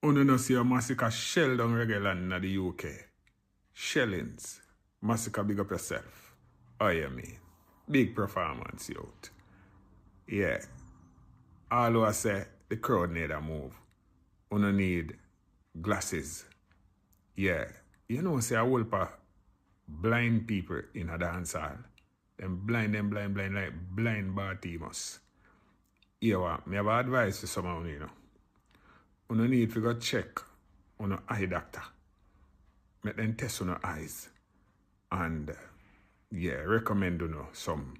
Uno no see a Masicka shell down reggae land in the UK. Shellings. Masicka, big up yourself. Oh, you mean? Big performance, youth. Yeah. All who say the crowd need a move. Uno need glasses. Yeah. You know, say a whole pa blind people in a dance hall. Them blind, like blind Bartimus. Yeah, what? Me have advice for some of you know. Uno need to go check on an eye doctor. Make them test on your eyes. And yeah, recommend you know some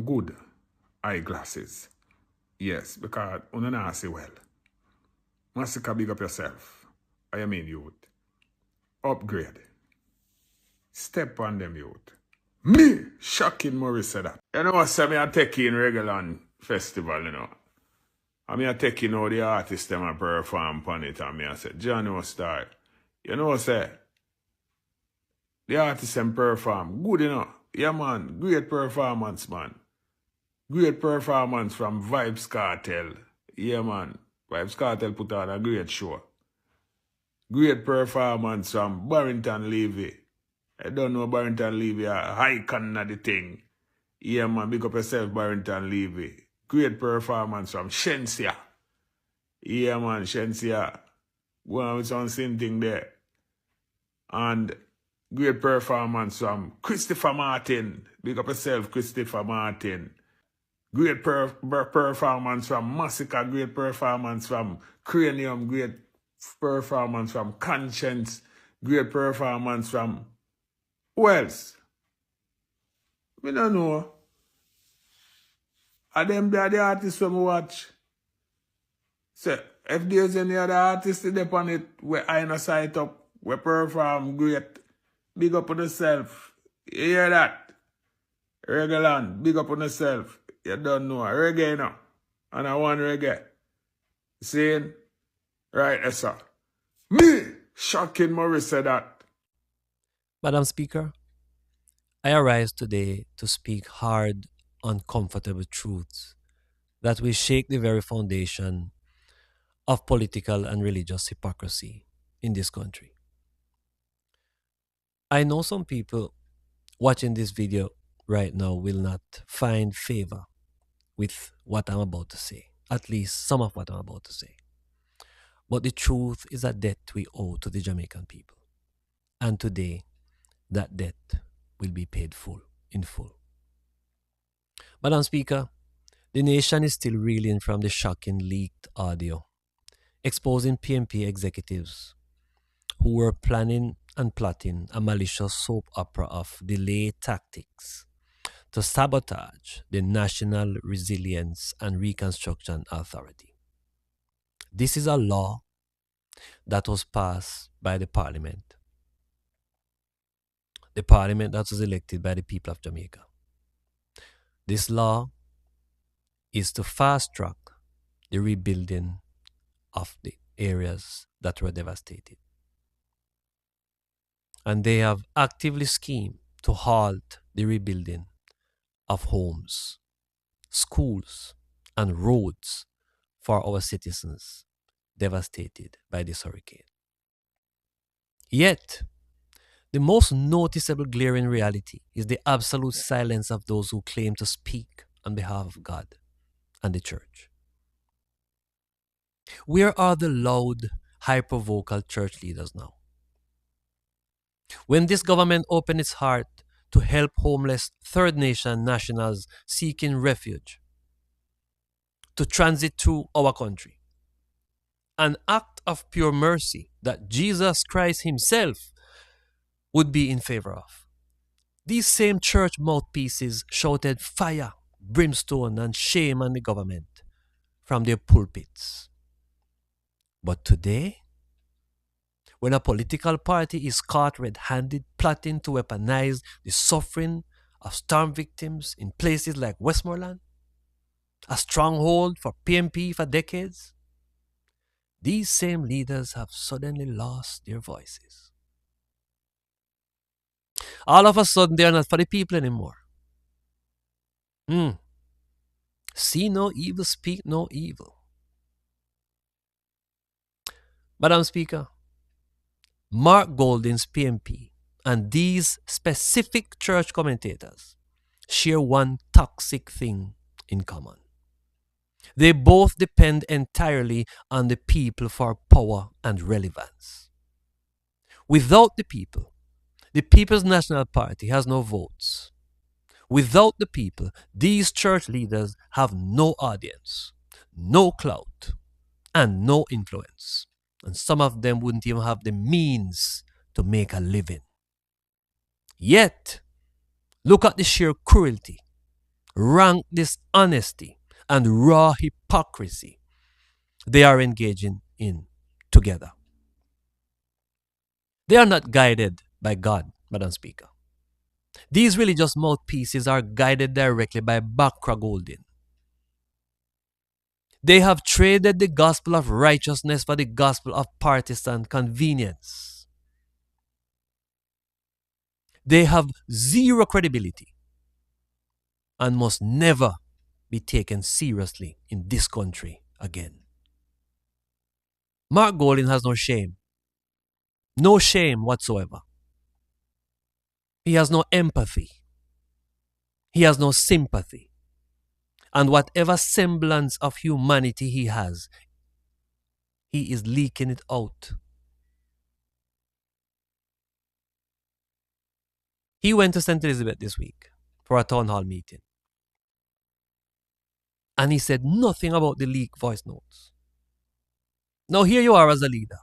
good eyeglasses. Yes, because you not see well. Masicka, big up yourself. I mean youth. Upgrade. Step on them youth. Me, Shocking Morris said that. You know what, say me a take in Reggae Festival, you know. I mean I take in all the artists them a perform on it and me I said, Johnny was start. You know what say? The artists them perform. Good, you know. Yeah, man. Great performance, man. Great performance from Vibes Cartel. Yeah, man. Vibes Cartel put on a great show. Great performance from Barrington Levy. I don't know Barrington Levy, a icon of the thing. Yeah, man. Big up yourself, Barrington Levy. Great performance from Shensia. Yeah, man. Shensia. Go on with some same thing there. And great performance from Christopher Martin. Big up yourself, Christopher Martin. Great performance from Masicka. Great performance from Cranium. Great performance from Conscience. Great performance from who else? We don't know. Are them the artists when we watch? So if there's any other artists there on it where I no sight up, we perform great. Big up on yourself. You hear that? Reggae land, big up on yourself. You don't know. Reggae now. And I want reggae. Saying? Right, yes, sir. Me, Shocking Morris said that. Madam Speaker, I arise today to speak hard, uncomfortable truths that will shake the very foundation of political and religious hypocrisy in this country. I know some people watching this video right now will not find favor with what I'm about to say, at least some of what I'm about to say. But the truth is a debt we owe to the Jamaican people. And today, that debt will be paid in full. Madam Speaker, the nation is still reeling from the shocking leaked audio exposing PMP executives who were planning and plotting a malicious soap opera of delay tactics to sabotage the National Resilience and Reconstruction Authority. This is a law that was passed by the Parliament that was elected by the people of Jamaica. This law is to fast track the rebuilding of the areas that were devastated. And they have actively schemed to halt the rebuilding of homes, schools, and roads for our citizens devastated by this hurricane. Yet, the most noticeable glaring reality is the absolute silence of those who claim to speak on behalf of God and the church. Where are the loud, hyper-vocal church leaders now? When this government opened its heart to help homeless third nation nationals seeking refuge to transit through our country, an act of pure mercy that Jesus Christ himself would be in favor of. These same church mouthpieces shouted fire, brimstone, and shame on the government from their pulpits. But today, when a political party is caught red-handed plotting to weaponize the suffering of storm victims in places like Westmoreland, a stronghold for PMP for decades, these same leaders have suddenly lost their voices. All of a sudden, they are not for the people anymore. See no evil, speak no evil. Madam Speaker, Mark Golding's PMP and these specific church commentators share one toxic thing in common. They both depend entirely on the people for power and relevance. Without the People's National Party has no votes. Without the people, these church leaders have no audience, no clout, and no influence. And some of them wouldn't even have the means to make a living. Yet, look at the sheer cruelty, rank dishonesty, and raw hypocrisy they are engaging in together. They are not guided by God, Madam Speaker. These religious mouthpieces are guided directly by Bakra Golding. They have traded the gospel of righteousness for the gospel of partisan convenience. They have zero credibility and must never be taken seriously in this country again. Mark Golding has no shame whatsoever. He has no empathy. He has no sympathy. And whatever semblance of humanity he has, he is leaking it out. He went to St. Elizabeth this week for a town hall meeting. And he said nothing about the leaked voice notes. Now here you are as a leader,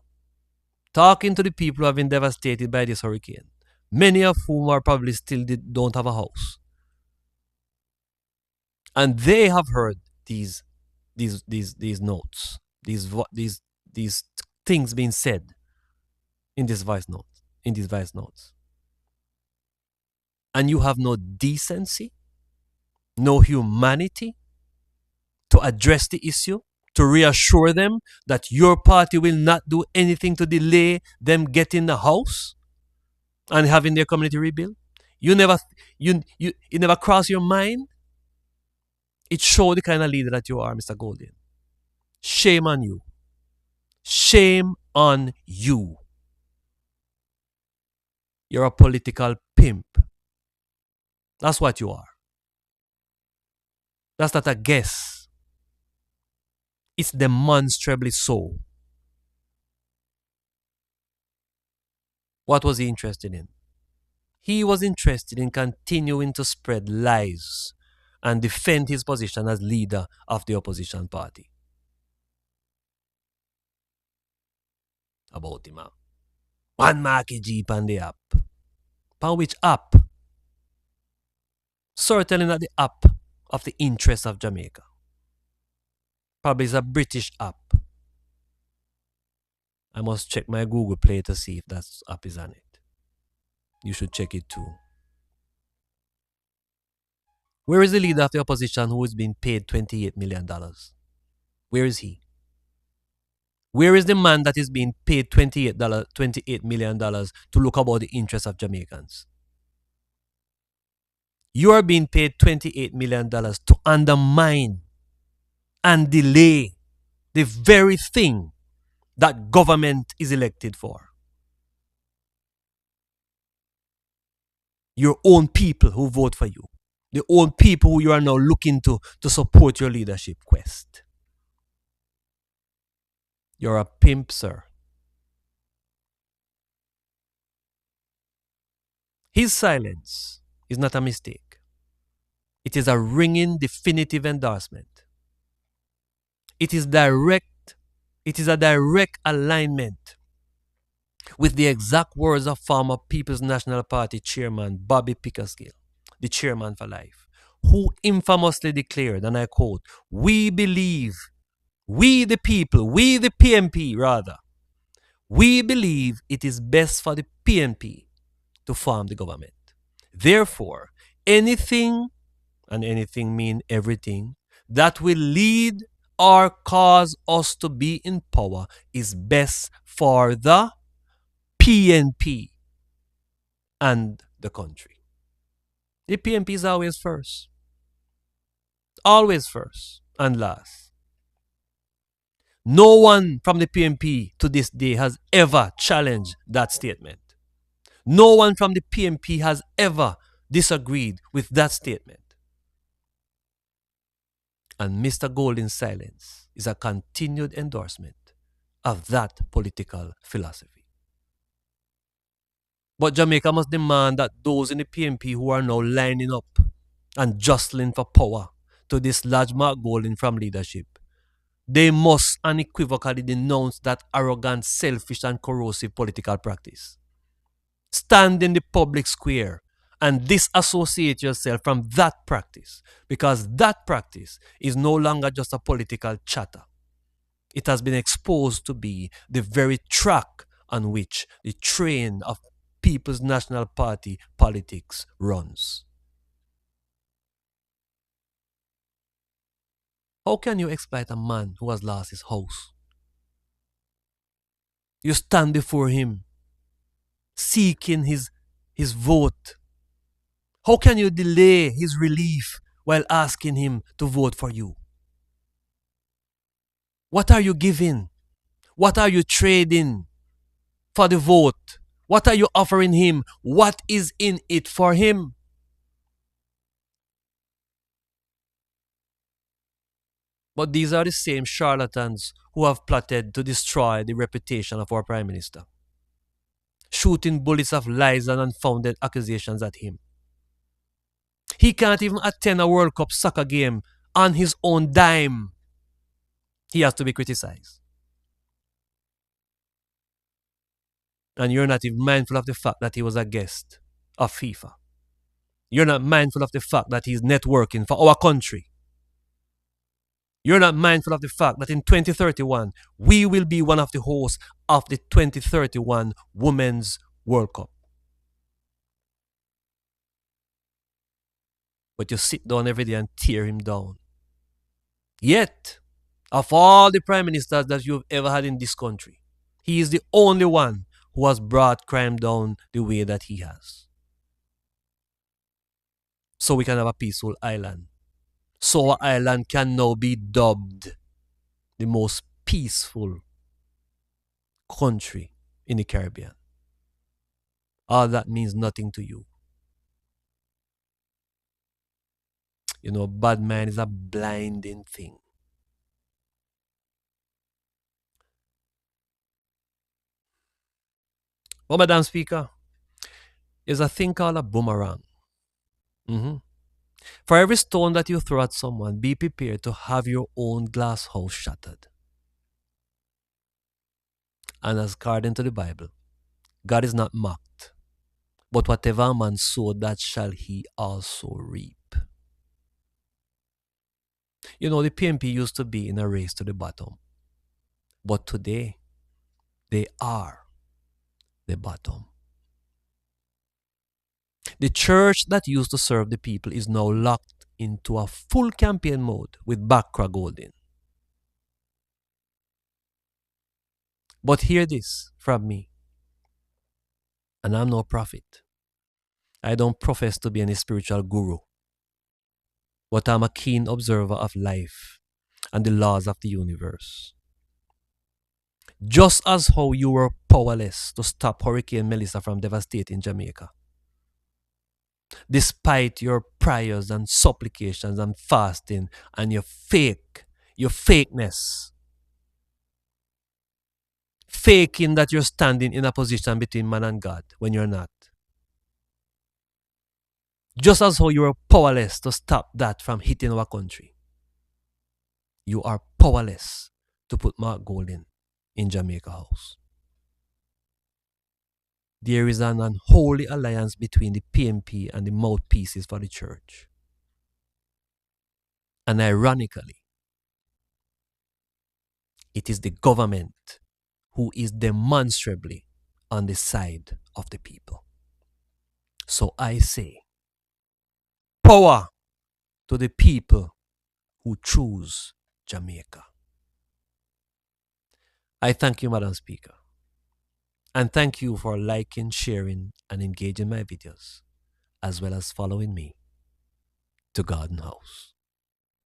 talking to the people who have been devastated by this hurricane, many of whom are probably still don't have a house. And they have heard these notes, these things being said in these voice notes. And you have no decency, no humanity to address the issue, to reassure them that your party will not do anything to delay them getting a house and having their community rebuilt. You never cross your mind. It shows the kind of leader that you are, Mr. Golding. Shame on you. Shame on you. You're a political pimp. That's what you are. That's not a guess. It's demonstrably so. What was he interested in? He was interested in continuing to spread lies and defend his position as leader of the opposition party. About him. One market Jeep on the app. On which app? Certainly not the app of the interests of Jamaica. Probably it's a British app. I must check my Google Play to see if that app is on it. You should check it too. Where is the leader of the opposition who is being paid $28 million? Where is he? Where is the man that is being paid $28 million to look about the interests of Jamaicans? You are being paid $28 million to undermine and delay the very thing that government is elected for. Your own people who vote for you. The own people who you are now looking to support your leadership quest. You're a pimp, sir. His silence is not a mistake. It is a ringing, definitive endorsement. It is a direct alignment with the exact words of former People's National Party chairman Bobby Pickersgill, the chairman for life, who infamously declared, and I quote, "We believe, we the people, we the PMP rather, we believe it is best for the PMP to form the government. Therefore, anything, and anything mean everything, that will lead or cause us to be in power is best for the PNP and the country." The PNP is always first and last. No one from the PMP to this day has ever challenged that statement. No one from the PMP has ever disagreed with that statement. And Mr. Golding's silence is a continued endorsement of that political philosophy. But Jamaica must demand that those in the PMP who are now lining up and jostling for power to dislodge Mark Golding from leadership, they must unequivocally denounce that arrogant, selfish, and corrosive political practice. Stand in the public square and disassociate yourself from that practice, because that practice is no longer just a political chatter. It has been exposed to be the very track on which the train of People's National Party politics runs. How can you exploit a man who has lost his house? You stand before him seeking his vote. How can you delay his relief while asking him to vote for you? What are you giving? What are you trading for the vote? What are you offering him? What is in it for him? But these are the same charlatans who have plotted to destroy the reputation of our Prime Minister, shooting bullets of lies and unfounded accusations at him. He can't even attend a World Cup soccer game on his own dime. He has to be criticized. And you're not even mindful of the fact that he was a guest of FIFA. You're not mindful of the fact that he's networking for our country. You're not mindful of the fact that in 2031, we will be one of the hosts of the 2031 Women's World Cup. But you sit down every day and tear him down. Yet, of all the prime ministers that you've ever had in this country, he is the only one who has brought crime down the way that he has. So we can have a peaceful island. So our island can now be dubbed the most peaceful country in the Caribbean. All that means nothing to you. You know, bad mind is a blinding thing. Well, Madam Speaker, is a thing called a boomerang. For every stone that you throw at someone, be prepared to have your own glass house shattered. And as according to the Bible, God is not mocked, but whatever a man sowed, that shall he also reap. You know, the PMP used to be in a race to the bottom, but today, they are the bottom. The church that used to serve the people is now locked into a full campaign mode with Bakra Golding. But hear this from me, and I'm no prophet. I don't profess to be any spiritual guru, but I'm a keen observer of life and the laws of the universe. Just as how you were powerless to stop Hurricane Melissa from devastating Jamaica, despite your prayers and supplications and fasting and your fakeness, faking that you're standing in a position between man and God when you're not. Just as how you are powerless to stop that from hitting our country, you are powerless to put Mark Golding in Jamaica House. There is an unholy alliance between the PMP and the mouthpieces for the church. And ironically, it is the government who is demonstrably on the side of the people. So I say, power to the people who choose Jamaica. I thank you, Madam Speaker. And thank you for liking, sharing, and engaging my videos, as well as following me to Garden House.